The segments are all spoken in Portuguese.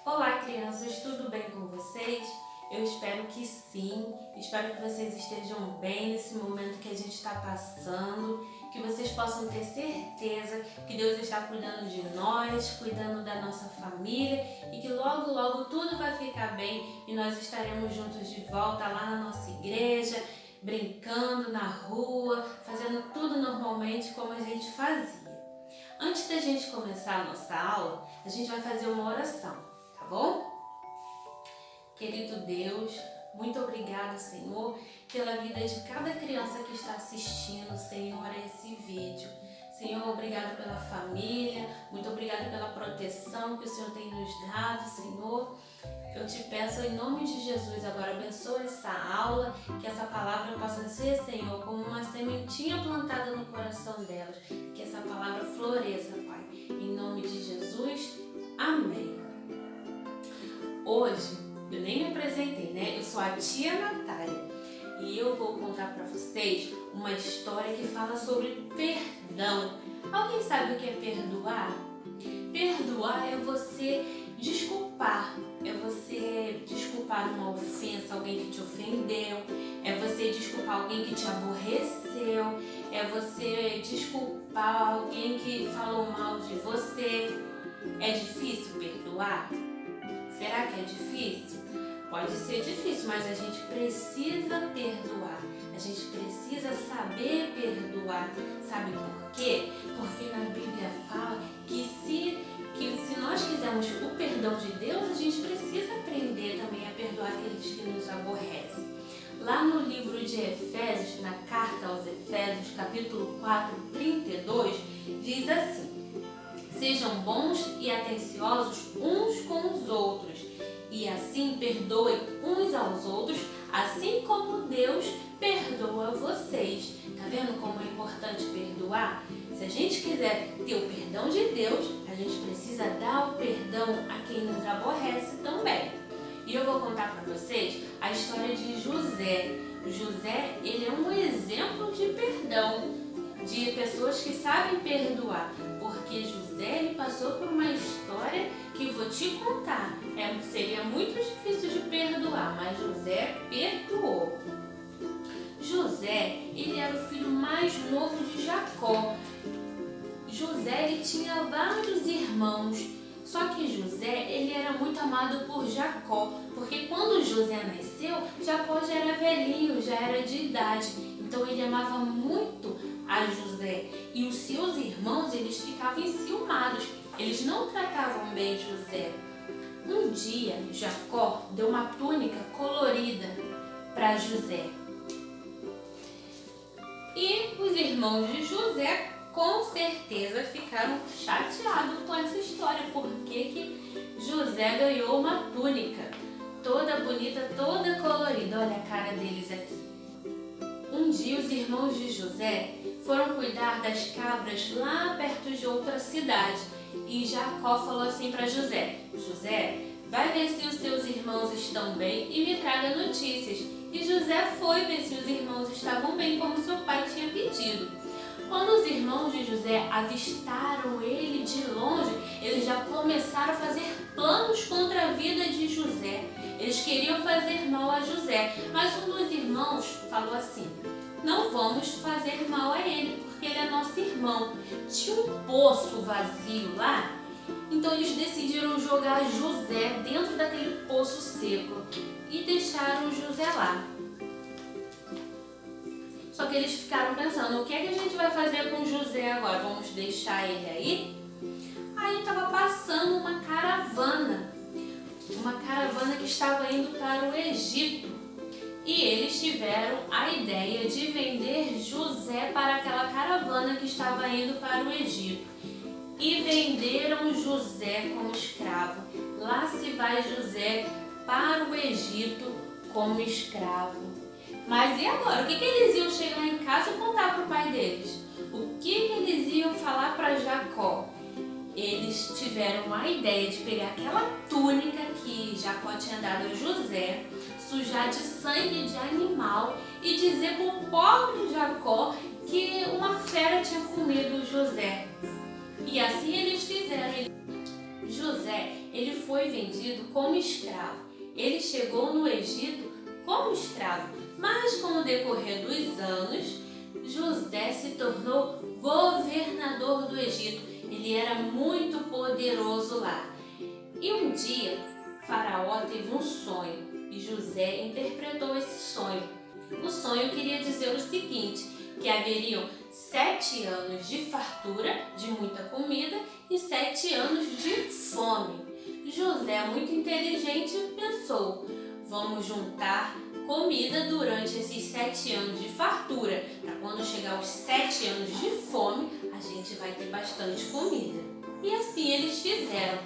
Olá, crianças, tudo bem com vocês? Eu espero que sim, espero que vocês estejam bem nesse momento que a gente está passando, que vocês possam ter certeza que Deus está cuidando de nós, cuidando da nossa família e que logo, logo tudo vai ficar bem e nós estaremos juntos de volta lá na nossa igreja, brincando na rua, fazendo tudo normalmente como a gente fazia. Antes da gente começar a nossa aula, a gente vai fazer uma oração, tá bom? Querido Deus, muito obrigado, Senhor, pela vida de cada criança que está assistindo, Senhor, a esse vídeo. Senhor, obrigado pela família, muito obrigado pela proteção que o Senhor tem nos dado, Senhor. Eu te peço em nome de Jesus, agora abençoa essa aula, que essa palavra possa ser, Senhor, como uma sementinha plantada no coração delas, que essa palavra floresça, Pai. Em nome de Jesus, amém. Hoje, eu nem me apresentei, né? Eu sou a tia Natália e eu vou contar para vocês uma história que fala sobre perdão. Alguém sabe o que é perdoar? Perdoar é você desculpar, uma ofensa, alguém que te ofendeu, é você desculpar alguém que te aborreceu, é você desculpar alguém que falou mal de você. É difícil perdoar? Será que é difícil? Pode ser difícil, mas a gente precisa perdoar. A gente precisa saber perdoar. Sabe por quê? Porque na Bíblia fala que se nós quisermos o perdão de Deus, a gente precisa aprender também a perdoar aqueles que nos aborrecem. Lá no livro de Efésios, na carta aos Efésios, capítulo 4, 32, diz assim: sejam bons e atenciosos uns com os outros, e assim perdoem uns aos outros, assim como Deus perdoa vocês. Tá vendo como é importante perdoar? Se a gente quiser ter o perdão de Deus, a gente precisa dar o perdão a quem nos aborrece também. E eu vou contar para vocês a história de José. José, ele é um exemplo de perdão, de pessoas que sabem perdoar, porque José ele passou por uma história que vou te contar. Seria muito difícil de perdoar, mas José perdoou. José, ele era o filho mais novo de Jacó. José, ele tinha vários irmãos, só que José, ele era muito amado por Jacó, porque quando José nasceu, Jacó já era velhinho, já era de idade, então ele amava muito a José. E os seus irmãos, eles ficavam enciumados, eles não tratavam bem José. Um dia, Jacó deu uma túnica colorida para José. E os irmãos de José, com certeza, ficaram chateados com essa história. Por que José ganhou uma túnica toda bonita, toda colorida? Olha a cara deles aqui. Um dia, os irmãos de José foram cuidar das cabras lá perto de outra cidade. E Jacó falou assim para José: José, vai ver se os seus irmãos estão bem e me traga notícias. E José foi ver se os irmãos estavam bem, como seu pai tinha pedido. Quando os irmãos de José avistaram ele de longe, eles já começaram a fazer planos contra a vida de José. Eles queriam fazer mal a José, mas um dos irmãos falou assim: não vamos fazer mal a ele, porque ele é nosso irmão. Tinha um poço vazio lá, então eles decidiram jogar José dentro daquele poço seco e deixaram José lá. Só que eles ficaram pensando: o que é que a gente vai fazer com José agora? Vamos deixar ele aí? Aí estava passando uma caravana que estava indo para o Egito. E eles tiveram a ideia de vender José para aquela caravana que estava indo para o Egito. E venderam José como escravo. Lá se vai José para o Egito como escravo. Mas e agora? O que eles iam chegar em casa e contar para o pai deles? O que eles iam falar para Jacó? Eles tiveram a ideia de pegar aquela túnica que Jacó tinha dado a José, sujar de sangue de animal e dizer para o pobre Jacó que uma fera José. E assim eles fizeram. José, ele foi vendido como escravo. Ele chegou no Egito como escravo, mas com o decorrer dos anos, José se tornou governador do Egito. Ele era muito poderoso lá. E um dia, Faraó teve um sonho e José interpretou esse sonho. O sonho queria dizer o seguinte, que haveriam 7 anos de fartura, de muita comida, e 7 anos de fome. José, muito inteligente, pensou, vamos juntar comida durante esses 7 anos de fartura, para quando chegar os 7 anos de fome, a gente vai ter bastante comida. E assim eles fizeram.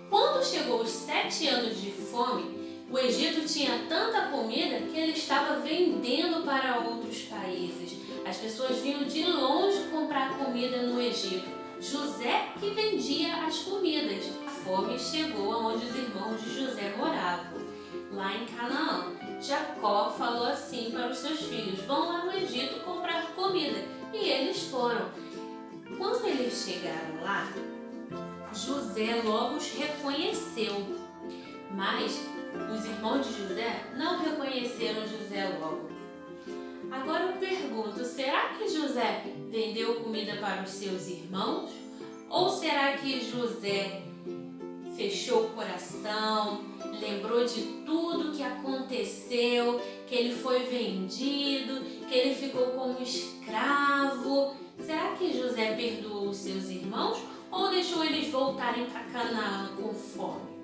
Quando chegou os 7 anos de fome, o Egito tinha tanta comida que ele estava vendendo para outros países. As pessoas vinham de longe comprar comida no Egito. José que vendia as comidas. A fome chegou aonde os irmãos de José moravam, lá em Canaã. Jacó falou assim para os seus filhos, vão lá no Egito comprar comida. E eles foram. Quando eles chegaram lá, José logo os reconheceu, mas os irmãos de José não reconheceram José logo. Agora eu pergunto, será que José vendeu comida para os seus irmãos? Ou será que José fechou o coração, lembrou de tudo que aconteceu, que ele foi vendido, que ele ficou como escravo? Será que José perdoou os seus irmãos ou deixou eles voltarem para Canaã com fome?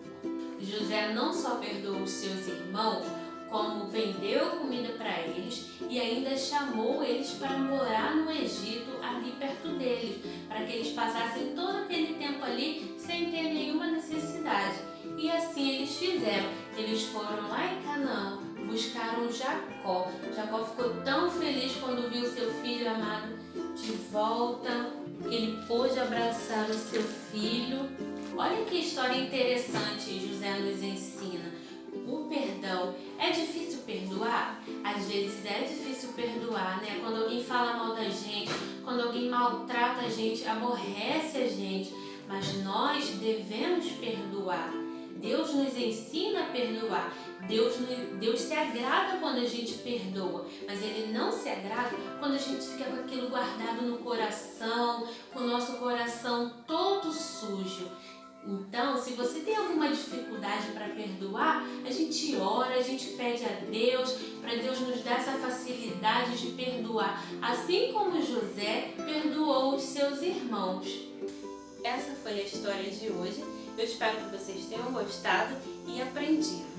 José não só perdoou os seus irmãos, como vendeu comida para eles e ainda chamou eles para morar no Egito, ali perto deles, para que eles passassem todo aquele tempo ali sem ter nenhuma necessidade. E assim eles fizeram. Eles foram lá em Canaã, buscaram Jacó. Jacó ficou tão feliz quando viu seu filho amado de volta, que ele pôde abraçar o seu filho. Olha que história interessante José nos ensina. O perdão. É difícil perdoar? Às vezes é difícil perdoar, né? Quando alguém fala mal da gente, quando alguém maltrata a gente, aborrece a gente. Mas nós devemos perdoar. Deus nos ensina a perdoar. Deus se agrada quando a gente perdoa, mas Ele não se agrada quando a gente fica com aquilo guardado no coração, com o nosso coração todo sujo. Então, se você tem alguma dificuldade para perdoar, a gente ora, a gente pede a Deus, para Deus nos dar essa facilidade de perdoar, assim como José perdoou os seus irmãos. Essa foi a história de hoje. Eu espero que vocês tenham gostado e aprendido.